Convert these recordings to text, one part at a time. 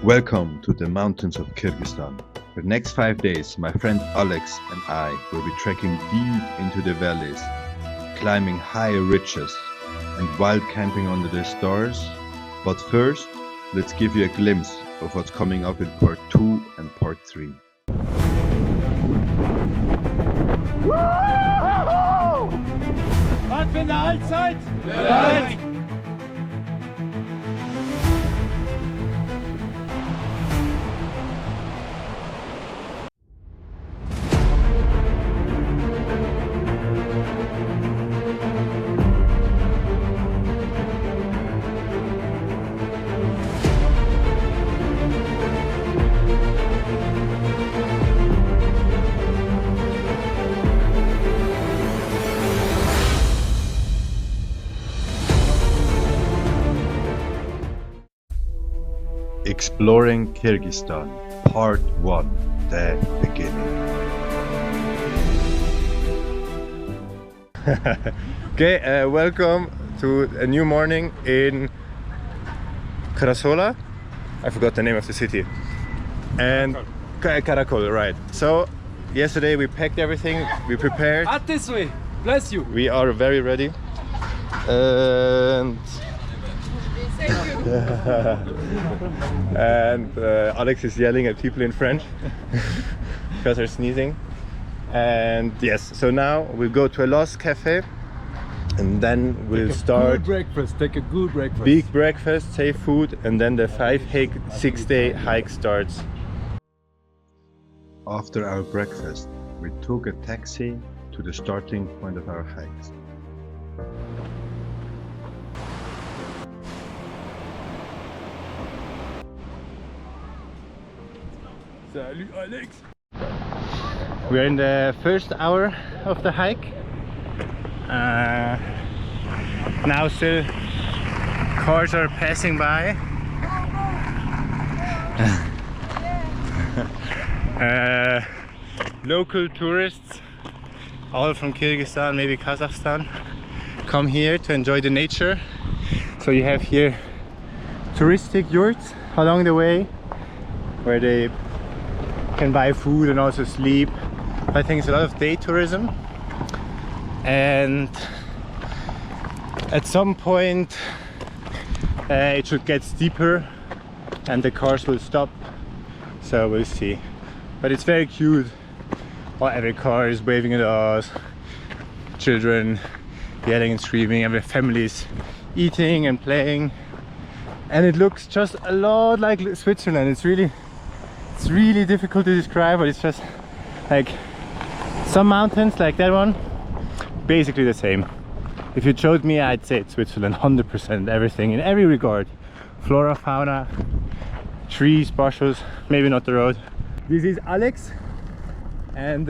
Welcome to the Mountains of Kyrgyzstan. For the next 5 days, my friend Alex and I will be trekking deep into the valleys, climbing high ridges and wild camping under the stars. But first, let's give you a glimpse of what's coming up in part 2 and part 3. Was für eine Halbzeit? Bereit! Exploring Kyrgyzstan, Part 1, The Beginning. Okay, welcome to a new morning in Karasola. I forgot the name of the city. And Karakol, right. So, yesterday we packed everything, we prepared. Out this way, bless you. We are very ready. And Alex is yelling at people in French because they're sneezing. And yes, so now we'll go to a Lost Cafe and then we'll start Take a good breakfast. big breakfast, safe food, and then the 6-day hike starts. After our breakfast, we took a taxi to the starting point of our hikes. Salut Alex. We're in the first hour of the hike. Now still cars are passing by. Local tourists, all from Kyrgyzstan, maybe Kazakhstan, come here to enjoy the nature. So you have here touristic yurts along the way where they can buy food and also sleep. I think it's a lot of day tourism, and at some point it should get steeper and the cars will stop, so we'll see. But it's very cute. Well, every car is waving at us, children yelling and screaming, every families eating and playing, and it looks just a lot like Switzerland. It's really difficult to describe, but it's just like some mountains like that one, basically the same. If you showed me, I'd say it's Switzerland 100%, everything in every regard. Flora, fauna, trees, bushes, maybe not the road. This is Alex, and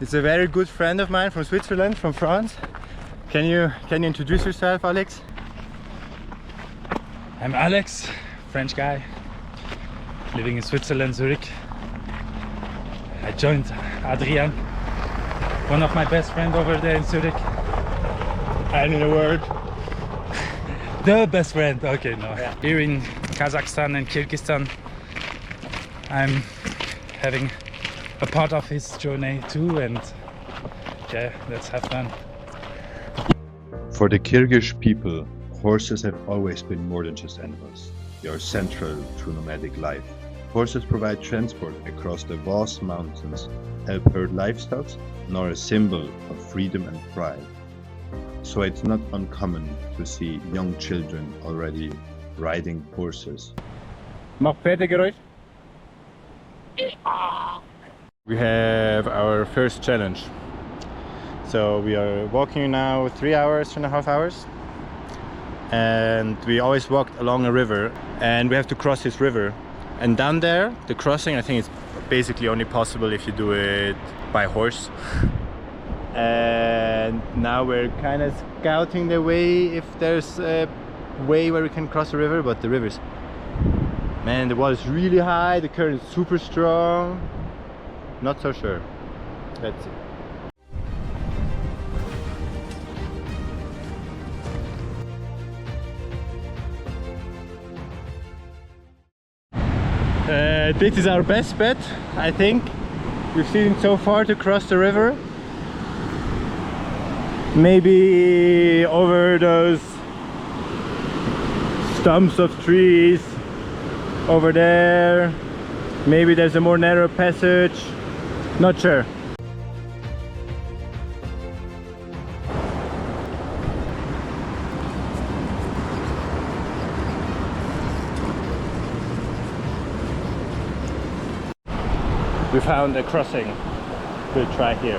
it's a very good friend of mine from Switzerland, from France. Can you introduce yourself, Alex? I'm Alex, French guy, living in Switzerland, Zurich. I joined Adrian, one of my best friends over there in Zurich. And in a word, The best friend, okay, no. Yeah. Here in Kazakhstan and Kyrgyzstan, I'm having a part of his journey too, and yeah, let's have fun. for the Kyrgyz people, horses have always been more than just animals. They are central to nomadic life. Horses provide transport across the vast mountains, help herd livestock, and are a symbol of freedom and pride. So it's not uncommon to see young children already riding horses. Mach Pferdegeräusch. We have our first challenge. So we are walking now 3 hours, 2.5 hours. And we always walked along a river, and we have to cross this river. And down there, the crossing, I think it's basically only possible if you do it by horse. And now we're kind of scouting the way, if there's a way where we can cross the river, but the river's, man, the water is really high, the current is super strong. Not so sure. Let's see. This is our best bet, I think. We've seen so far to cross the river. Maybe over those stumps of trees over there. Maybe there's a more narrow passage. Not sure. We found a crossing. We'll try here.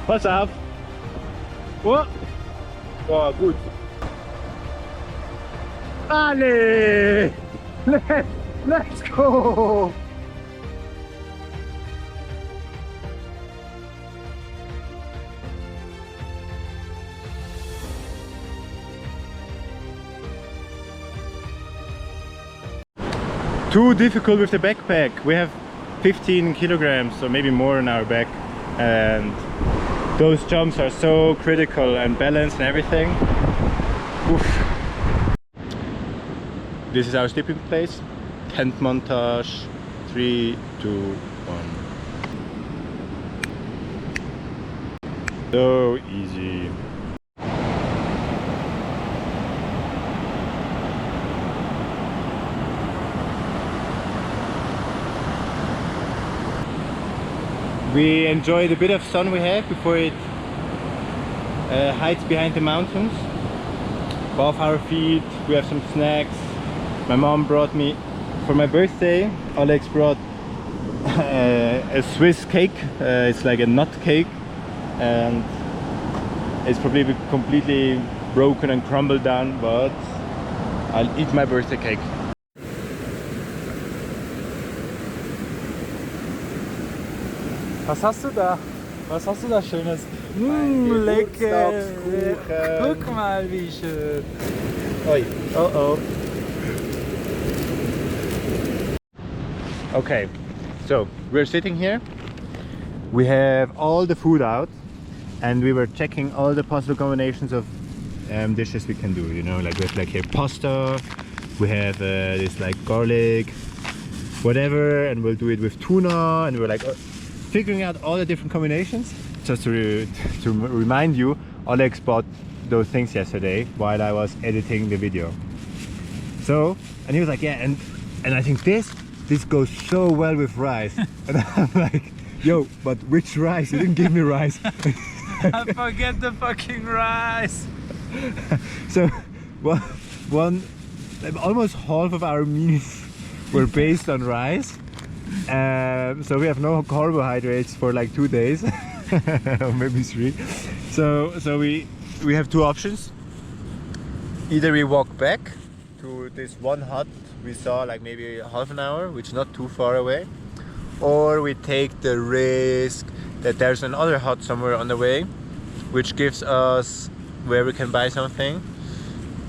What's up? What? Oh, good. Allez! Let's go! Too difficult with the backpack. We have 15 kilograms or maybe more on our back, and those jumps are so critical, and balance and everything. Oof. This is our sleeping place. Tent montage. 3, 2, 1. So easy. We enjoy the bit of sun we have before it hides behind the mountains. Above our feet we have some snacks. My mom brought me, for my birthday, Alex brought a Swiss cake. It's like a nut cake, and it's probably completely broken and crumbled down, but I'll eat my birthday cake. Was hast du da? Was hast du da Schönes? Lecker! Guck mal, wie schön! Oi. Oh oh. Okay, so we're sitting here. We have all the food out, and we were checking all the possible combinations of dishes we can do. You know, like we have like here pasta. We have this like garlic, whatever, and we'll do it with tuna. And we're like figuring out all the different combinations. Just to remind you, Alex bought those things yesterday while I was editing the video. So, and he was like, yeah, and I think this goes so well with rice. And I'm like, yo, but which rice? You didn't give me rice. I forget the fucking rice. So, almost half of our meals were based on rice. So we have no carbohydrates for like 2 days, or maybe 3. So we have two options. Either we walk back to this one hut we saw like maybe half an hour, which is not too far away, or we take the risk that there's another hut somewhere on the way, which gives us where we can buy something,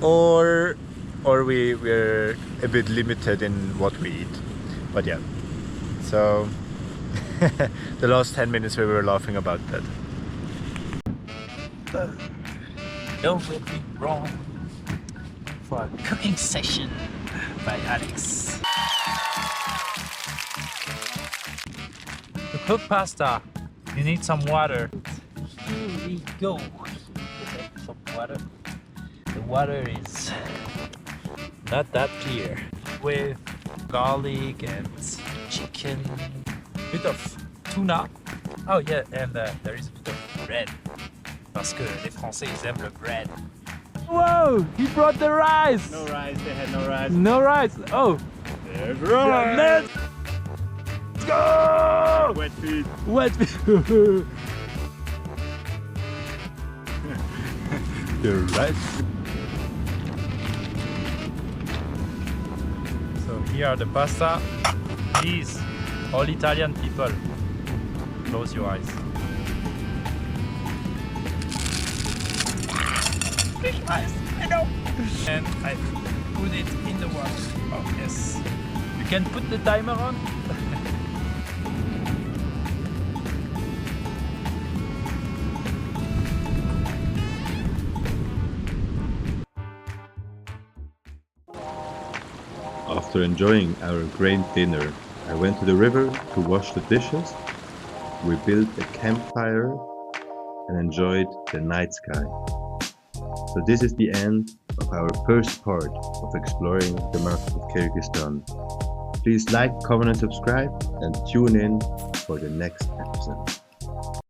or we're a bit limited in what we eat. But yeah. So the last 10 minutes we were laughing about that. Don't get me wrong. For a cooking session by Alex. To cook pasta, you need some water. Here we go. Some water. The water is not that clear. With garlic and chicken, bit of tuna. Oh yeah, and there is a bit of bread. Parce que les Français ils aiment le bread. Whoa! He brought the rice! No rice, they had no rice. No rice! Oh! There's rice! Let's go! Wet feet. Wet feet! The rice. So here are the pasta. Please, all Italian people, close your eyes. Fish eyes, I know. And I put it in the water. Oh yes. You can put the timer on. After enjoying our great dinner, I went to the river to wash the dishes. We built a campfire and enjoyed the night sky. So this is the end of our first part of exploring the mountains of Kyrgyzstan. Please like, comment and subscribe and tune in for the next episode.